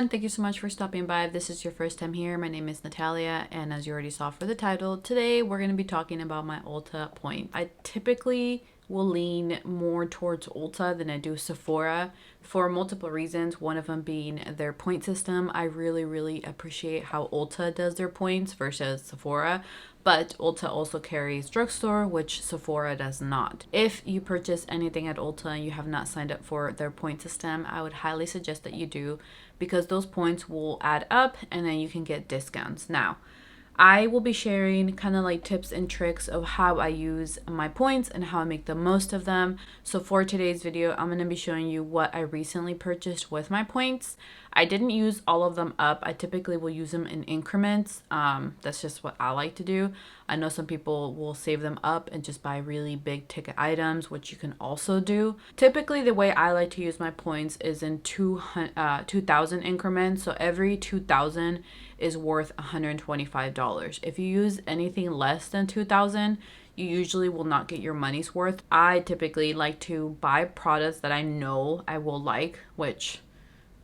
everyone, thank you so much for stopping by. If this is your first time here, my name is Natalia, and as you already saw for the title, today we're going to be talking about my Ulta points. I typically will lean more towards Ulta than I do Sephora for multiple reasons, one of them being their point system. I really appreciate how Ulta does their points versus Sephora, but Ulta also carries drugstore, which Sephora does not. If you purchase anything at Ulta and you have not signed up for their point system, I would highly suggest that you do, because those points will add up and then you can get discounts. Now, I will be sharing kind of like tips and tricks of how I use my points and how I make the most of them. So for today's video, I'm going to be showing you what I recently purchased with my points. I didn't use all of them up. I typically will use them in increments. That's just what I like to do. I know some people will save them up and just buy really big ticket items, which you can also do. Typically, the way I like to use my points is in 2,000 increments. So every 2,000 is worth $125. If you use anything less than 2,000, you usually will not get your money's worth. I typically like to buy products that I know I will like, which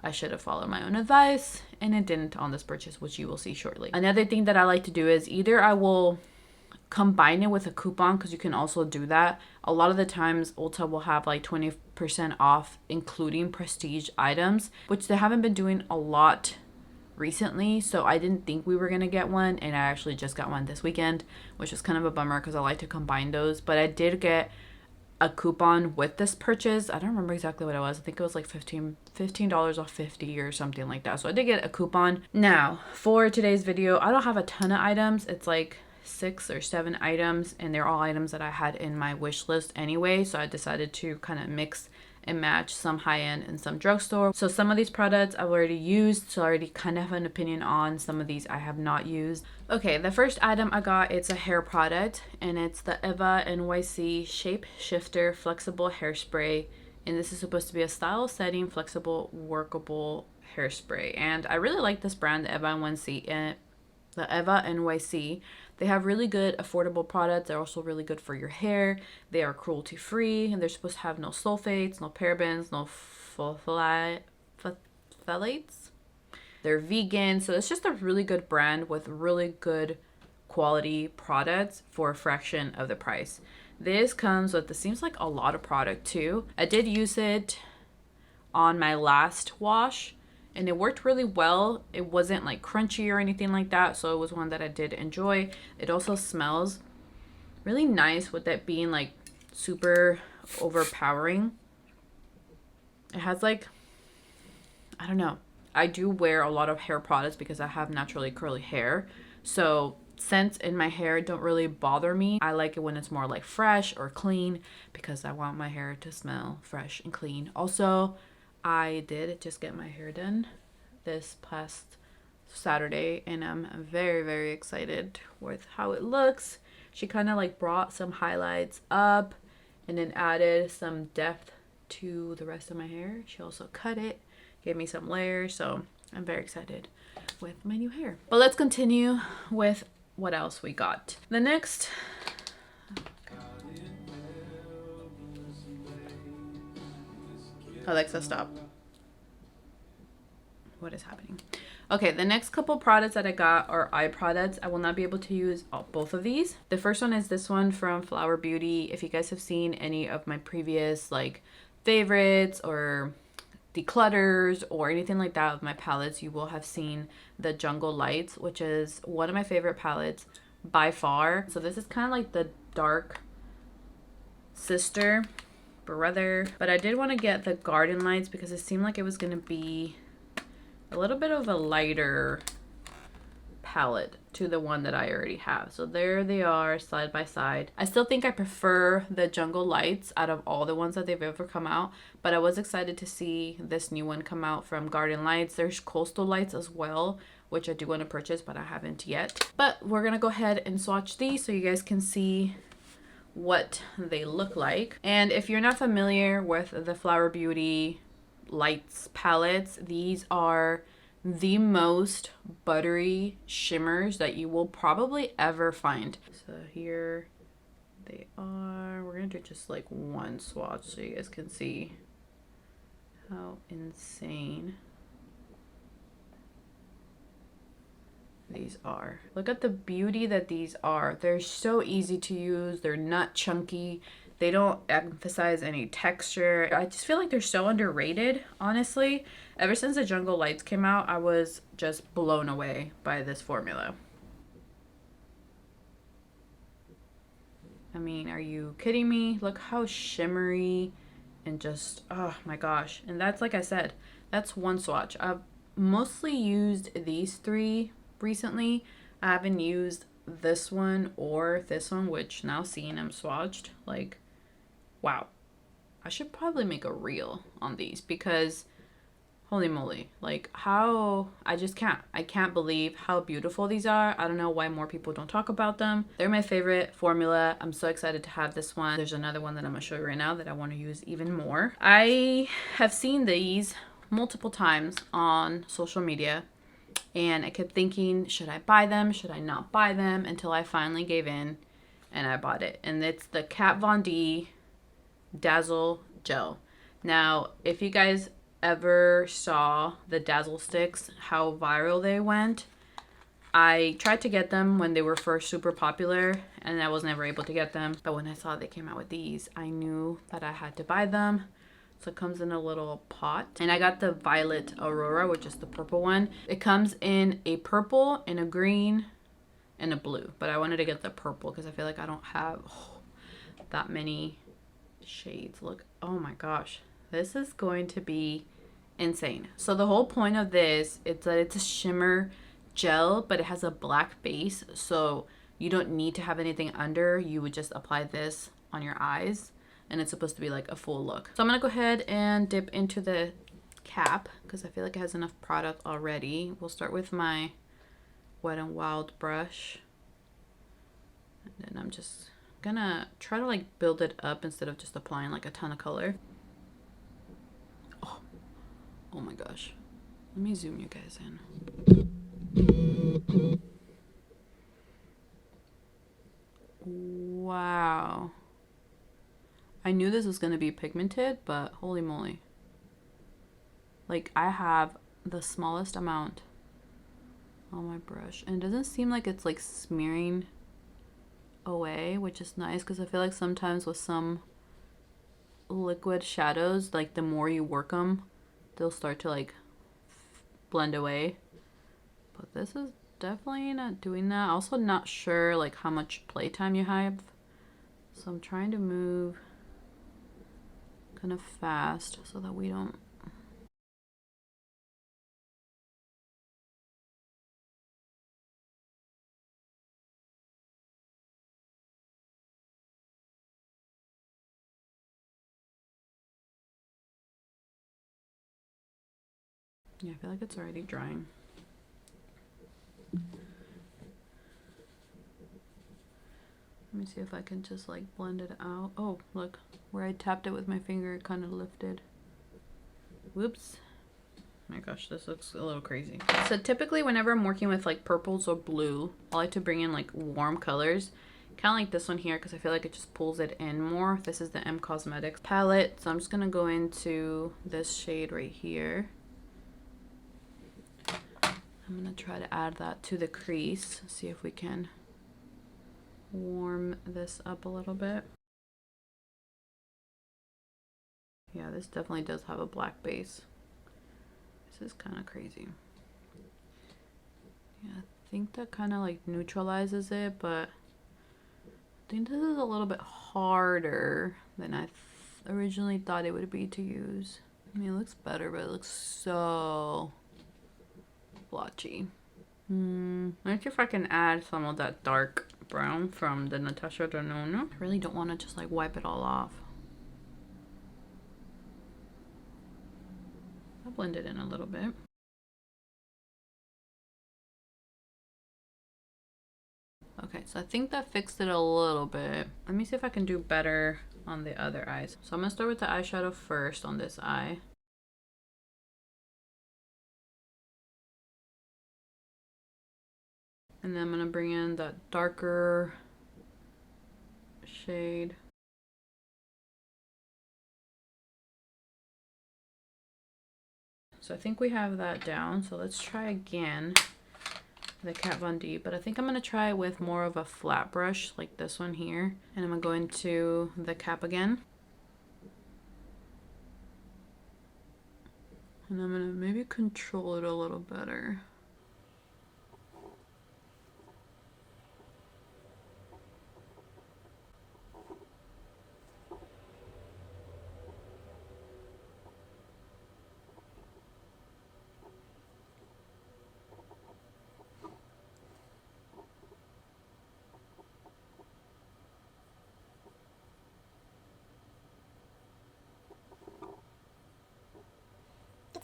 I should have followed my own advice, and it didn't on this purchase, which you will see shortly. Another thing that I like to do is either I will combine it with a coupon, because you can also do that. A lot of the times Ulta will have like 20% off including prestige items, which they haven't been doing a lot recently, so I didn't think we were gonna get one, and I actually just got one this weekend, which was kind of a bummer because I like to combine those. But I did get a coupon with this purchase. I don't remember exactly what it was. I think it was like $15 off 50 or something like that. So I did get a coupon. Now for today's video, I don't have a ton of items. It's like 6 or 7 items, and they're all items that I had in my wish list anyway, so I decided to kind of mix and match some high-end and some drugstore. So some of these products I've already used, so I already kind of have an opinion on. Some of these I have not used. Okay, the first item I got, it's a hair product, and it's the Eva NYC Shapeshifter Flexible Hairspray, and this is supposed to be a style setting, flexible, workable hairspray. And I really like this brand, the Eva NYC. They have really good affordable products. They're also really good for your hair. They are cruelty free, and they're supposed to have no sulfates, no parabens, no phthalates. They're vegan, so it's just a really good brand with really good quality products for a fraction of the price. This comes with, it seems like a lot of product too. I did use it on my last wash, and it worked really well. It wasn't like crunchy or anything like that, so it was one that I did enjoy. It also smells really nice with it being like super overpowering. It has like, I don't know. I do wear a lot of hair products because I have naturally curly hair, so scents in my hair don't really bother me. I like it when it's more like fresh or clean because I want my hair to smell fresh and clean. Also, I did just get my hair done this past Saturday, and I'm very excited with how it looks. She kind of like brought some highlights up and then added some depth to the rest of my hair. She also cut it, gave me some layers, so I'm very excited with my new hair. But let's continue with what else we got. The next, Alexa, stop. What is happening? Okay, the next couple products that I got are eye products. I will not be able to use both of these. The first one is this one from Flower Beauty. If you guys have seen any of my previous like favorites or declutters or anything like that with my palettes, you will have seen the Jungle Lights, which is one of my favorite palettes by far. So this is kind of like the dark brother, but I did want to get the Garden Lights because it seemed like it was going to be a little bit of a lighter palette to the one that I already have. So there they are side by side. I still think I prefer the Jungle Lights out of all the ones that they've ever come out, but I was excited to see this new one come out from Garden Lights. There's Coastal Lights as well, which I do want to purchase, but I haven't yet. But we're gonna go ahead and swatch these so you guys can see what they look like. And if you're not familiar with the Flower Beauty Lights palettes, these are the most buttery shimmers that you will probably ever find. So here they are. We're gonna do just like one swatch so you guys can see how insane these are. Look at the beauty that these are. They're so easy to use. They're not chunky. They don't emphasize any texture. I just feel like they're so underrated, honestly. Ever since the Jungle Lights came out, I was just blown away by this formula. I mean, are you kidding me? Look how shimmery and just, oh my gosh. And that's, like I said, that's one swatch. I've mostly used these three recently. I haven't used this one or this one, which now seeing them swatched, like, wow. I should probably make a reel on these because holy moly, like how I can't believe how beautiful these are. I don't know why more people don't talk about them. They're my favorite formula. I'm so excited to have this one. There's another one that I'm gonna show you right now that I want to use even more. I have seen these multiple times on social media and I kept thinking, should I buy them? Should I not buy them? Until I finally gave in and I bought it. And it's the Kat Von D Dazzle Gel. Now, if you guys ever saw the Dazzle sticks, how viral they went, I tried to get them when they were first super popular and I was never able to get them. But when I saw they came out with these, I knew that I had to buy them. So it comes in a little pot. And I got the Violet Aurora, which is the purple one. It comes in a purple and a green and a blue. But I wanted to get the purple because I feel like I don't have that many shades. Look, oh my gosh. This is going to be insane. So the whole point of this is that it's a shimmer gel, but it has a black base. So you don't need to have anything under. You would just apply this on your eyes. And it's supposed to be like a full look. So I'm going to go ahead and dip into the cap because I feel like it has enough product already. We'll start with my Wet n Wild brush. And then I'm just going to try to like build it up instead of just applying like a ton of color. Oh my gosh. Let me zoom you guys in. Wow. I knew this was going to be pigmented, but holy moly. Like, I have the smallest amount on my brush. And it doesn't seem like it's, like, smearing away, which is nice. Because I feel like sometimes with some liquid shadows, like, the more you work them, they'll start to, like, blend away. But this is definitely not doing that. Also not sure, like, how much playtime you have. So I'm trying to move kind of fast so that we don't. Yeah, I feel like it's already drying. Let me see if I can just like blend it out. Oh, look, where I tapped it with my finger, it kind of lifted. Whoops. Oh my gosh, this looks a little crazy. So typically whenever I'm working with like purples or blue, I like to bring in like warm colors. Kind of like this one here because I feel like it just pulls it in more. This is the M Cosmetics palette. So I'm just going to go into this shade right here. I'm going to try to add that to the crease. See if we can warm this up a little bit. Yeah, this definitely does have a black base. This is kind of crazy. Yeah, I think that kind of like neutralizes it, but I think this is a little bit harder than I originally thought it would be to use. I mean, it looks better, but it looks so blotchy. Let's see if I can add some of that dark brown from the Natasha Denona. I really don't want to just like wipe it all off. I'll blend it in a little bit. Okay, so I think that fixed it a little bit. Let me see if I can do better on the other eyes. So I'm gonna start with the eyeshadow first on this eye. And then I'm gonna bring in that darker shade. So I think we have that down. So let's try again the Kat Von D, but I think I'm going to try with more of a flat brush like this one here. And I'm going to go into the cap again. And I'm going to maybe control it a little better.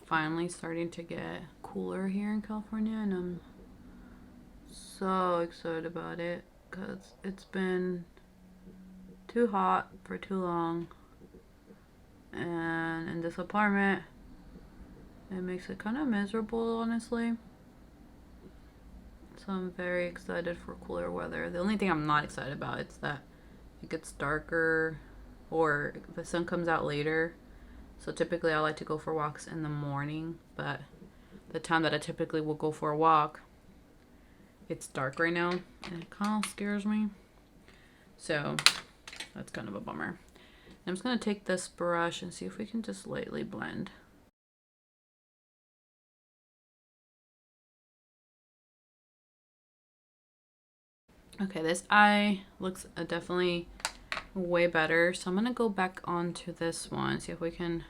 Finally starting to get cooler here in California, and I'm so excited about it because it's been too hot for too long, and in this apartment it makes it kind of miserable, honestly. So I'm very excited for cooler weather. The only thing I'm not excited about is that it gets darker or the sun comes out later. So typically I like to go for walks in the morning, but the time that I typically will go for a walk, it's dark right now, and it kind of scares me. So that's kind of a bummer. I'm just going to take this brush and see if we can just lightly blend. Okay, this eye looks definitely way better. So I'm going to go back onto this one, see if we can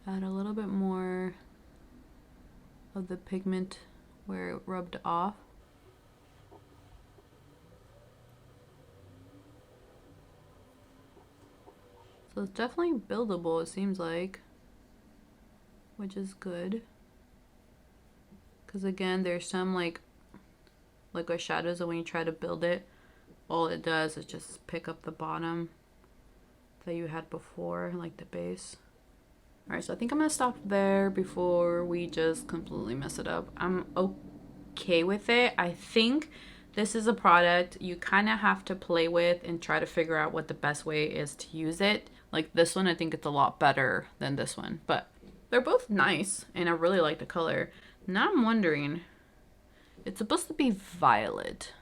add a little bit more of the pigment where it rubbed off. So it's definitely buildable, it seems like, which is good. Because again, there's some like shadows that when you try to build it, all it does is just pick up the bottom that you had before, like the base. Alright, so I think I'm gonna stop there before we just completely mess it up. I'm okay with it. I think this is a product you kind of have to play with and try to figure out what the best way is to use it. Like this one, I think it's a lot better than this one, but they're both nice and I really like the color. Now I'm wondering, it's supposed to be violet,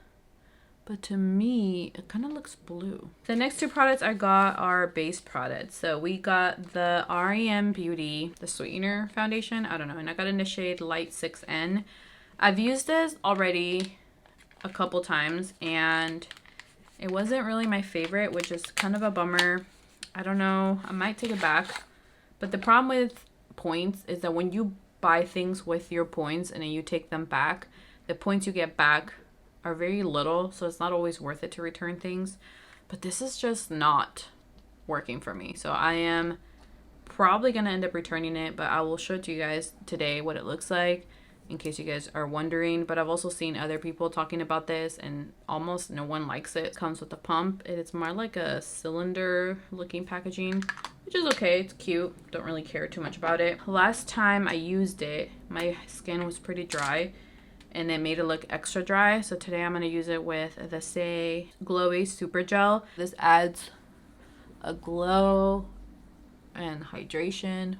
but to me, it kind of looks blue. The next two products I got are base products. So we got the REM Beauty, the Sweetener Foundation. I don't know, and I got in the shade Light 6N. I've used this already a couple times, and it wasn't really my favorite, which is kind of a bummer. I don't know, I might take it back. But the problem with points is that when you buy things with your points and then you take them back, the points you get back are very little, so it's not always worth it to return things. But this is just not working for me, so I am probably gonna end up returning it, but I will show it to you guys today what it looks like in case you guys are wondering. But I've also seen other people talking about this and almost no one likes it. It comes with a pump. It's more like a cylinder looking packaging, which is okay, it's cute. Don't really care too much about it. Last time I used it, my skin was pretty dry and it made it look extra dry. So today I'm going to use it with the Saie Glowy Super Gel. This adds a glow and hydration.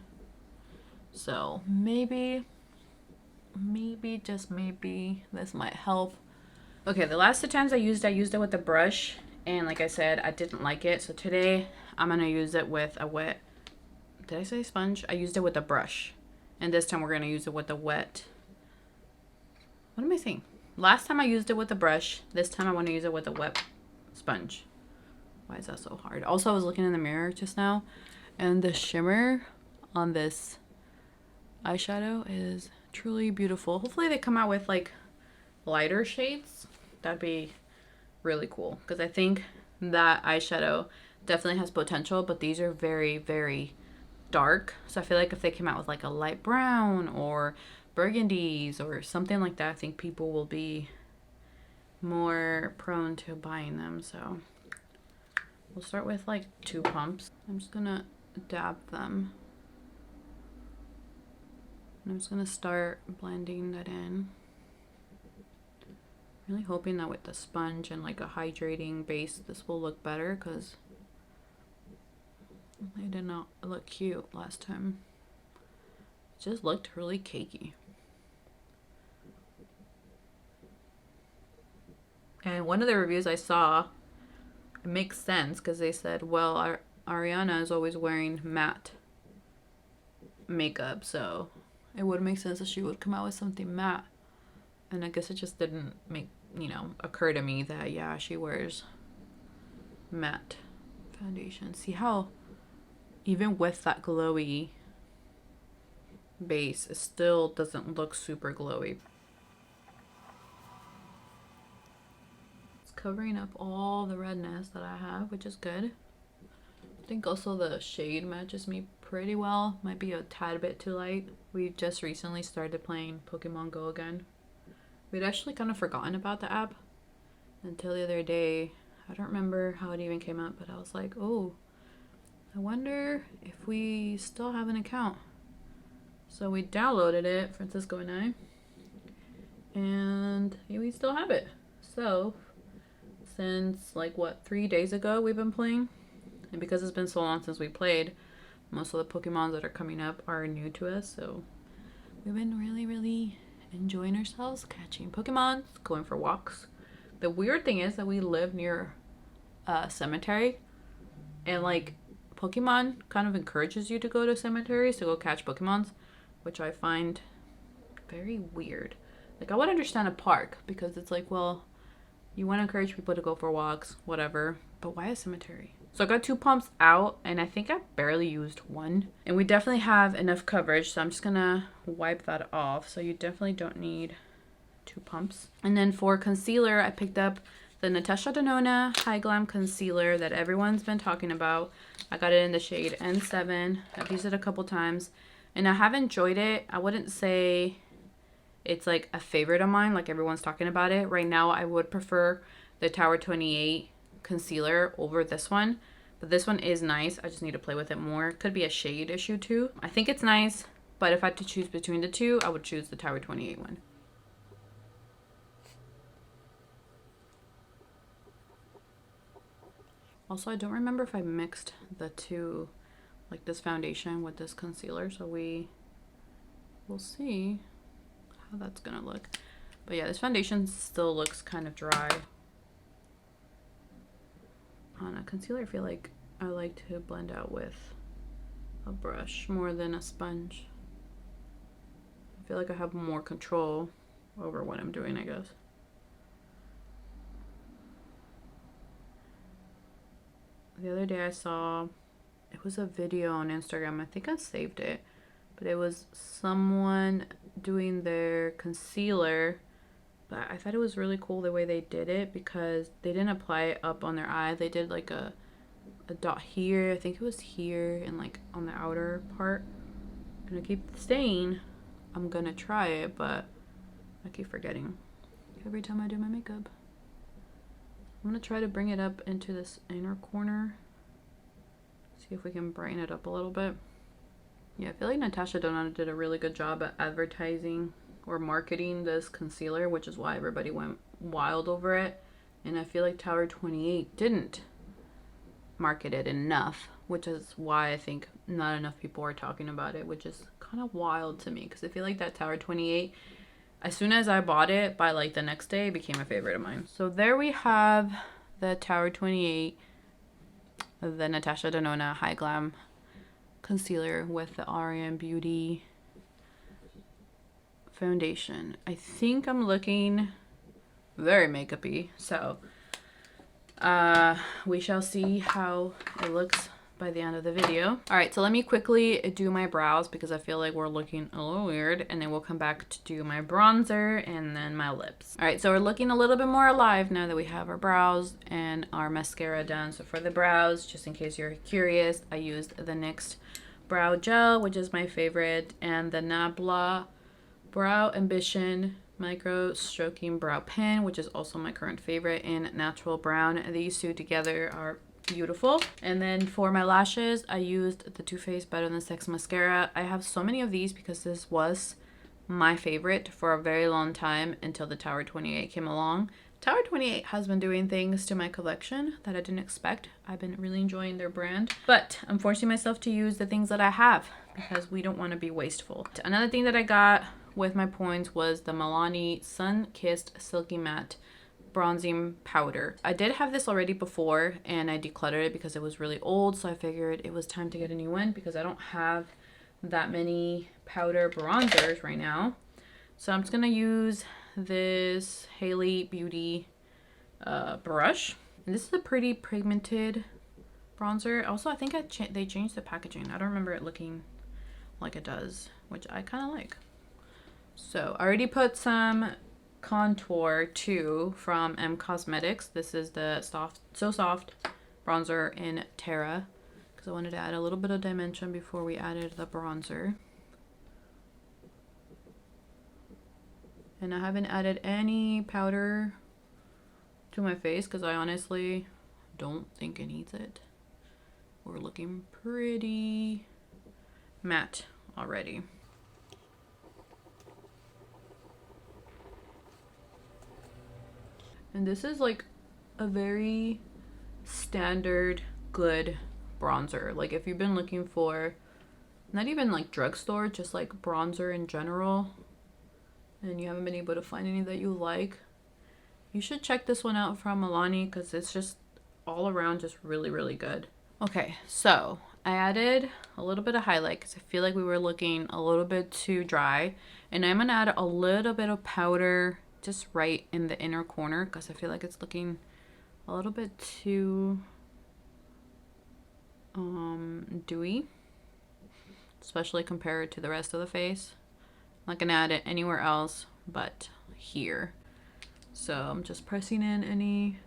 So maybe, just maybe, this might help. Okay, the last two times I used it with a brush. And like I said, I didn't like it. So today I'm going to use it with a wet, did I say sponge? I used it with a brush. And this time we're going to use it with a wet, what am I saying? Last time I used it with a brush. This time I want to use it with a wet sponge. Why is that so hard? Also, I was looking in the mirror just now, and the shimmer on this eyeshadow is truly beautiful. Hopefully they come out with like lighter shades. That'd be really cool, because I think that eyeshadow definitely has potential, but these are very, very dark. So I feel like if they came out with like a light brown or burgundies or something like that, I think people will be more prone to buying them. So we'll start with like 2 pumps. I'm just gonna dab them, and I'm just gonna start blending that in. Really hoping that with the sponge and like a hydrating base, this will look better, because they did not look cute last time. It just looked really cakey. And one of the reviews I saw, it makes sense because they said, well, Ariana is always wearing matte makeup, so it would make sense that she would come out with something matte. And I guess it just didn't make, occur to me that, yeah, she wears matte foundation. See how even with that glowy base, it still doesn't look super glowy. It's covering up all the redness that I have, which is good. I think also the shade matches me pretty well. Might be a tad bit too light. We just recently started playing Pokemon Go again. We'd actually kind of forgotten about the app until the other day. I don't remember how it even came up, but I was like, oh, I wonder if we still have an account. So we downloaded it, Francisco and I, and we still have it. So since 3 days ago we've been playing, and because it's been so long since we played, most of the Pokemons that are coming up are new to us. So we've been really enjoying ourselves, catching Pokemon, going for walks. The weird thing is that we live near a cemetery, and Pokemon kind of encourages you to go to cemeteries to go catch Pokemons, which I find very weird. I would understand a park because it's well, you want to encourage people to go for walks, whatever, but why a cemetery? So I got 2 pumps out, and I think I barely used one. And we definitely have enough coverage, so I'm just gonna wipe that off. So you definitely don't need 2 pumps. And then for concealer, I picked up the Natasha Denona Hy-Glam concealer that everyone's been talking about. I got it in the shade N7. I've used it a couple times, and I have enjoyed it. I wouldn't say it's a favorite of mine, everyone's talking about it. Right now, I would prefer the Tower 28 concealer over this one, but this one is nice. I just need to play with it more. Could be a shade issue too. I think it's nice, but if I had to choose between the two, I would choose the Tower 28 one. Also, I don't remember if I mixed the two, this foundation with this concealer, so we'll see how that's gonna look. But yeah, this foundation still looks kind of dry. On a concealer, I feel like I like to blend out with a brush more than a sponge. I feel like I have more control over what I'm doing, I guess. The other day I saw, it was a video on Instagram, I think I saved it, but it was someone doing their concealer. But I thought it was really cool the way they did it, because they didn't apply it up on their eye. They did a dot here. I think it was here and on the outer part. And I keep saying I'm gonna try it, but I keep forgetting every time I do my makeup. I'm gonna try to bring it up into this inner corner. See if we can brighten it up a little bit. Yeah, I feel like Natasha Denona did a really good job at advertising or marketing this concealer, which is why everybody went wild over it. And I feel like Tower 28 didn't market it enough, which is why I think not enough people are talking about it, which is kind of wild to me, because I feel like that Tower 28, as soon as I bought it, by the next day, it became a favorite of mine. So there we have the Tower 28, the Natasha Denona Hy-Glam concealer with the REM Beauty foundation. I think I'm looking very makeup-y, so we shall see how it looks by the end of the video. All right, so let me quickly do my brows because I feel like we're looking a little weird, and then we'll come back to do my bronzer and then my lips. All right, so we're looking a little bit more alive now that we have our brows and our mascara done. So for the brows, just in case you're curious, I used the NYX brow gel, which is my favorite, and the Nabla Brow Ambition Micro Stroking Brow Pen, which is also my current favorite, in natural brown. These two together are beautiful. And then for my lashes, I used the Too Faced Better Than Sex mascara. I have so many of these because this was my favorite for a very long time until the Tower 28 came along. Tower 28 has been doing things to my collection that I didn't expect. I've been really enjoying their brand, but I'm forcing myself to use the things that I have because we don't want to be wasteful. Another thing that I got with my points was the Milani Sun Kissed Silky Matte bronzing powder. I did have this already before and I decluttered it because it was really old, so I figured it was time to get a new one because I don't have that many powder bronzers right now. So I'm just gonna use this Haley Beauty brush. And this is a pretty pigmented bronzer. Also, I think they changed the packaging. I don't remember it looking like it does, which I kind of like. So I already put some contour too from M Cosmetics. This is the So Soft bronzer in Terra because I wanted to add a little bit of dimension before we added the bronzer. And I haven't added any powder to my face because I honestly don't think it needs it. We're looking pretty matte already. And this is like a very standard good bronzer. Like if you've been looking for not even like drugstore, just like bronzer in general, and you haven't been able to find any that you like, you should check this one out from Milani because it's just all around just really, really good. Okay, so I added a little bit of highlight because I feel like we were looking a little bit too dry. And I'm going to add a little bit of powder just right in the inner corner because I feel like it's looking a little bit too dewy, especially compared to the rest of the face. I'm not going to add it anywhere else but here. So I'm just pressing in any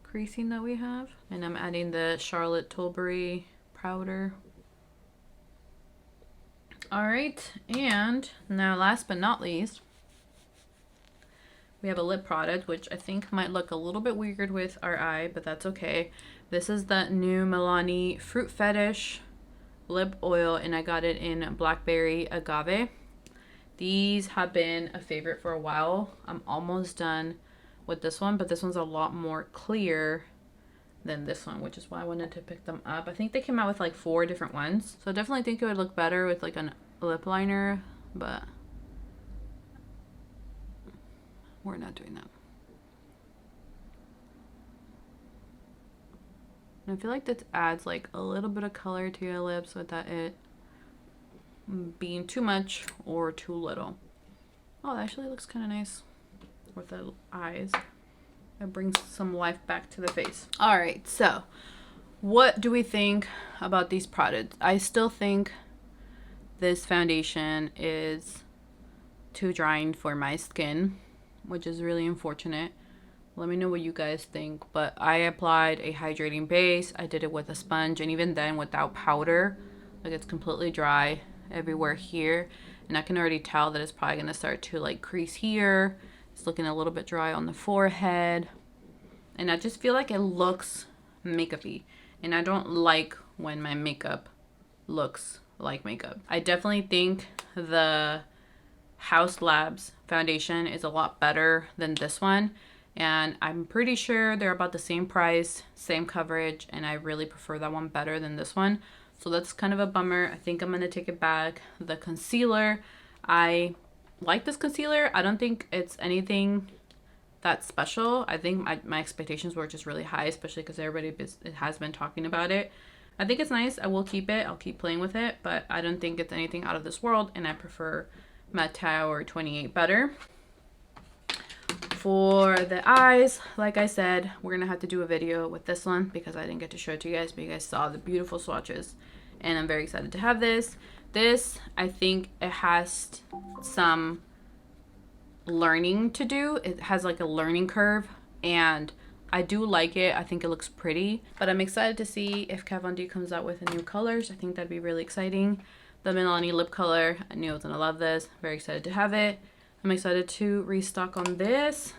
creasing that we have. And I'm adding the Charlotte Tilbury powder. Alright, and now last but not least, we have a lip product, which I think might look a little bit weird with our eye, but that's okay. This is the new Milani Fruit Fetish lip oil, and I got it in Blackberry Agave. These have been a favorite for a while. I'm almost done with this one, but this one's a lot more clear than this one, which is why I wanted to pick them up. I think they came out with like 4 different ones, so I definitely think it would look better with like a lip liner, but we're not doing that. And I feel like this adds like a little bit of color to your lips without it being too much or too little. Oh, that actually looks kind of nice with the eyes. It brings some life back to the face. All right, so what do we think about these products? I still think this foundation is too drying for my skin, which is really unfortunate. Let me know what you guys think. But I applied a hydrating base. I did it with a sponge, and even then without powder. Like, it's completely dry everywhere here. And I can already tell that it's probably gonna start to like crease here. It's looking a little bit dry on the forehead. And I just feel like it looks makeup-y. And I don't like when my makeup looks like makeup. I definitely think the Haus Labs foundation is a lot better than this one. And I'm pretty sure they're about the same price, same coverage. And I really prefer that one better than this one. So that's kind of a bummer. I think I'm going to take it back. The concealer, I like this concealer. I don't think it's anything that special. I think my expectations were just really high, especially because everybody has been talking about it. I think it's nice. I will keep it. I'll keep playing with it, but I don't think it's anything out of this world, and I prefer Matte Tower 28 better. For the eyes, like I said, we're gonna have to do a video with this one because I didn't get to show it to you guys, but you guys saw the beautiful swatches, and I'm very excited to have this. This, I think it has some learning to do. It has like a learning curve, and I do like it. I think it looks pretty, but I'm excited to see if Kat Von D comes out with new colors. I think that'd be really exciting. The Milani lip color, I knew I was gonna love this. Very excited to have it. I'm excited to restock on this.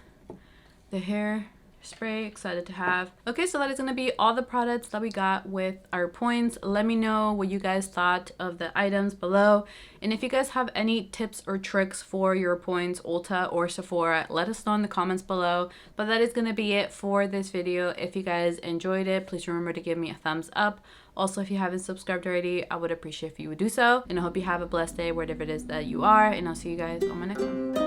The Hairspray, excited to have. Okay, so that is going to be all the products that we got with our points. Let me know what you guys thought of the items below. And if you guys have any tips or tricks for your points, Ulta or Sephora, let us know in the comments below. But that is going to be it for this video. If you guys enjoyed it, please remember to give me a thumbs up. Also, if you haven't subscribed already, I would appreciate if you would do so. And I hope you have a blessed day wherever it is that you are. And I'll see you guys on my next one.